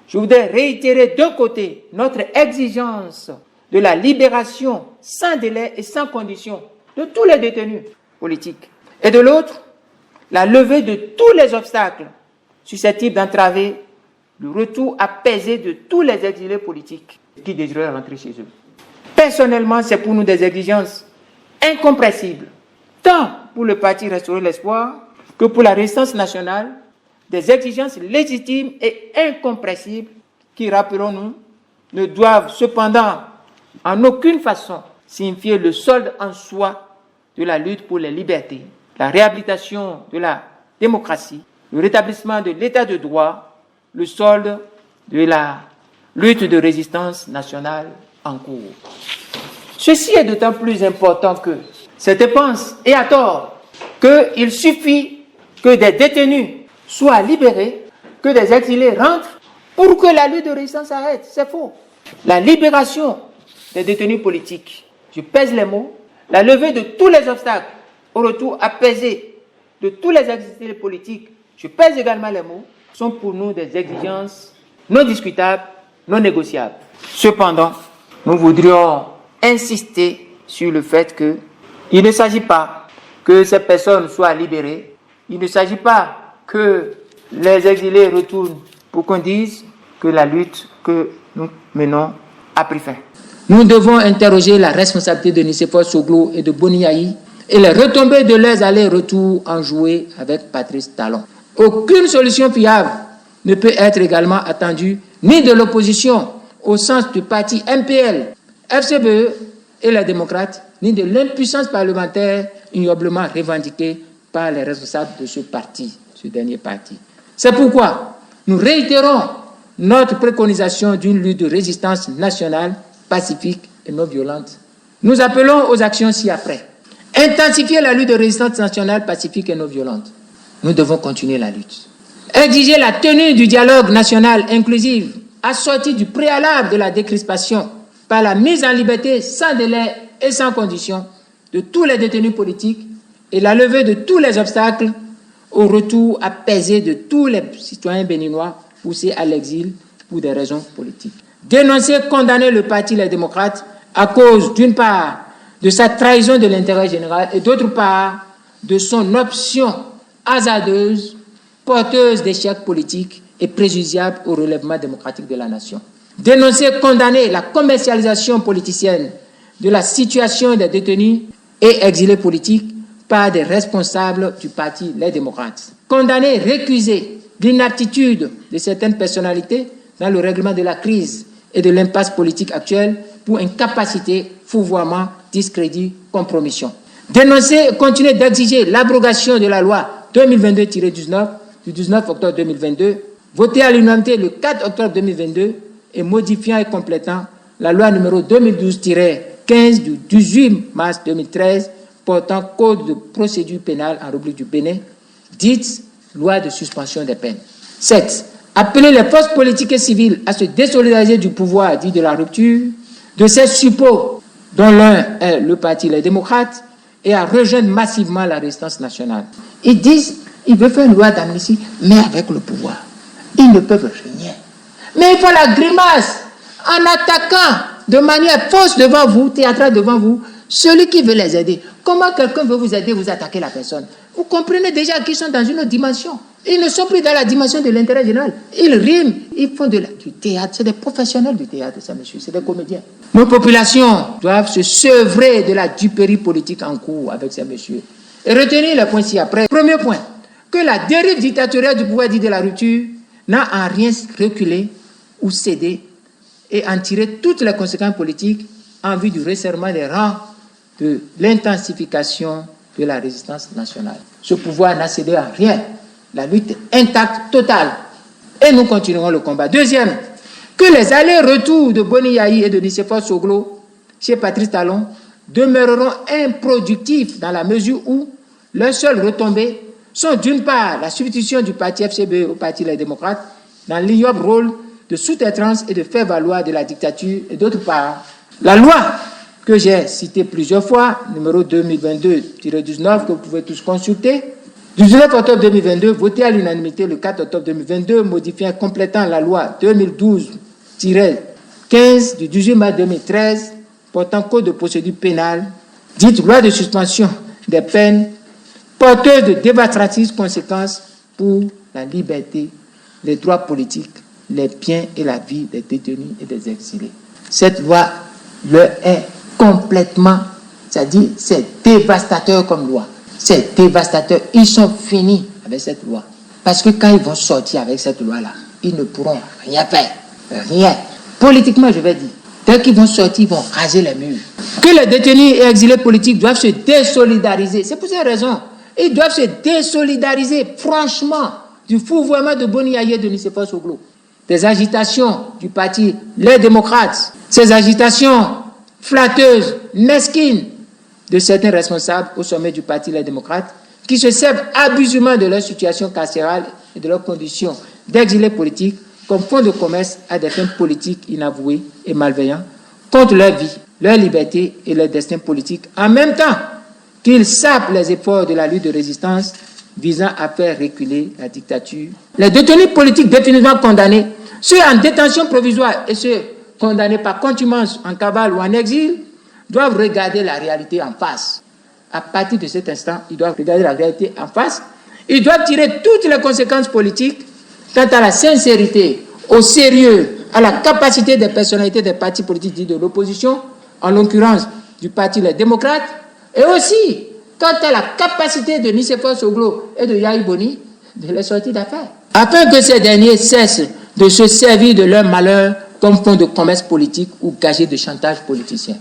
je voudrais réitérer d'un côté notre exigence de la libération sans délai et sans condition de tous les détenus politiques. Et de l'autre, la levée de tous les obstacles susceptibles d'entraver le retour apaisé de tous les exilés politiques qui désireraient rentrer chez eux. Personnellement, c'est pour nous des exigences incompressibles, tant pour le parti Restaurer l'Espoir que pour la résistance nationale, des exigences légitimes et incompressibles qui, rappelons-nous, ne doivent cependant en aucune façon signifier le solde en soi de la lutte pour les libertés, la réhabilitation de la démocratie, le rétablissement de l'état de droit, le solde de la lutte de résistance nationale en cours. Ceci est d'autant plus important que certains pensent, et à tort, qu'il suffit que des détenus soient libérés, que des exilés rentrent pour que la lutte de résistance arrête. C'est faux. La libération des détenus politiques, je pèse les mots, la levée de tous les obstacles au retour apaisé de tous les exilés politiques, je pèse également les mots, sont pour nous des exigences non discutables, non négociables. Cependant, nous voudrions insister sur le fait qu'il ne s'agit pas que ces personnes soient libérées, il ne s'agit pas que les exilés retournent pour qu'on dise que la lutte que nous menons a pris fin. Nous devons interroger la responsabilité de Nicéphore Soglo et de Boni Yayi et les retombées de leurs allers-retours enjoués avec Patrice Talon. Aucune solution fiable ne peut être également attendue ni de l'opposition au sens du parti MPL, FCBE et les démocrates, ni de l'impuissance parlementaire ignoblement revendiquée par les responsables de ce parti, ce dernier parti. C'est pourquoi nous réitérons notre préconisation d'une lutte de résistance nationale, pacifique et non violente. Nous appelons aux actions ci-après. Intensifier la lutte de résistance nationale, pacifique et non violente. Nous devons continuer la lutte. Exiger la tenue du dialogue national inclusif, assorti du préalable de la décrispation, par la mise en liberté sans délai et sans condition de tous les détenus politiques et la levée de tous les obstacles au retour apaisé de tous les citoyens béninois poussés à l'exil pour des raisons politiques. Dénoncer, condamner le parti Les Démocrates à cause, d'une part, de sa trahison de l'intérêt général et d'autre part, de son option hasardeuse, porteuse d'échecs politiques et préjudiciable au relèvement démocratique de la nation. Dénoncer, condamner la commercialisation politicienne de la situation des détenus et exilés politiques par des responsables du parti Les Démocrates. Condamner, récuser l'inaptitude de certaines personnalités dans le règlement de la crise et de l'impasse politique actuelle pour incapacité, fourvoiement, discrédit, compromission. Dénoncer et continuer d'exiger l'abrogation de la loi 2022-19 du 19 octobre 2022, votée à l'unanimité le 4 octobre 2022 et modifiant et complétant la loi numéro 2012-15 du 18 mars 2013 portant code de procédure pénale en République du Bénin, dite loi de suspension des peines. 7. Appeler les forces politiques et civiles à se désolidariser du pouvoir dit de la rupture, de ces suppôts dont l'un est le parti Les Démocrates, et à rejoindre massivement la résistance nationale. Ils disent, ils veulent faire une loi d'amnistie, mais avec le pouvoir. Ils ne peuvent rien. Mais il faut la grimace en attaquant de manière fausse devant vous, théâtrale devant vous, celui qui veut les aider. Comment quelqu'un veut vous aider, vous attaquez la personne? Vous comprenez déjà qu'ils sont dans une autre dimension. Ils ne sont plus dans la dimension de l'intérêt général. Ils riment, ils font du théâtre. C'est des professionnels du théâtre, ça, monsieur. C'est des comédiens. Nos populations doivent se sevrer de la duperie politique en cours avec ces messieurs. Et retenir les points ci-après. Premier point, que la dérive dictatoriale du pouvoir dit de la rupture n'a en rien reculé ou cédé et en tiré toutes les conséquences politiques en vue du resserrement des rangs de l'intensification de la résistance nationale. Ce pouvoir n'a cédé à rien. La lutte est intacte, totale. Et nous continuerons le combat. Deuxième, que les allers-retours de Boni Yayi et de Nicéphore Soglo chez Patrice Talon demeureront improductifs dans la mesure où leurs seules retombées sont d'une part la substitution du parti FCBE au parti Les Démocrates dans l'ignoble rôle de sous-traitance et de faire valoir de la dictature et d'autre part la loi que j'ai citée plusieurs fois, numéro 2022-19 que vous pouvez tous consulter, Du 19 octobre 2022, voté à l'unanimité le 4 octobre 2022, modifiant et complétant la loi 2012-15 du 18 mars 2013 portant code de procédure pénale, dite loi de suspension des peines, porteuse de dévastatrices conséquences pour la liberté, les droits politiques, les biens et la vie des détenus et des exilés. Cette loi leur est complètement, c'est-à-dire c'est dévastateur comme loi. C'est dévastateur. Ils sont finis avec cette loi. Parce que quand ils vont sortir avec cette loi-là, ils ne pourront rien faire. Rien. Politiquement, je vais dire. Dès qu'ils vont sortir, ils vont raser les murs. Que les détenus et exilés politiques doivent se désolidariser. C'est pour cette raison. Ils doivent se désolidariser, franchement, du fourvoiement de Boni Yaye de Nicéphore Soglo. Des agitations du parti Les Démocrates. Ces agitations flatteuses, mesquines, de certains responsables au sommet du parti Les Démocrates qui se servent abusivement de leur situation carcérale et de leurs conditions d'exilés politiques comme fonds de commerce à des fins politiques inavouées et malveillants contre leur vie, leur liberté et leur destin politique, en même temps qu'ils sapent les efforts de la lutte de résistance visant à faire reculer la dictature. Les détenus politiques définitivement condamnés, ceux en détention provisoire et ceux condamnés par contumace en cavale ou en exil, doivent regarder la réalité en face. À partir de cet instant, ils doivent regarder la réalité en face. Ils doivent tirer toutes les conséquences politiques quant à la sincérité, au sérieux, à la capacité des personnalités des partis politiques dits de l'opposition, en l'occurrence du parti Les Démocrates, et aussi quant à la capacité de Nicéphore Soglo et de Yaye Boni de les sortir d'affaires. Afin que ces derniers cessent de se servir de leur malheur comme fonds de commerce politique ou gagé de chantage politicien.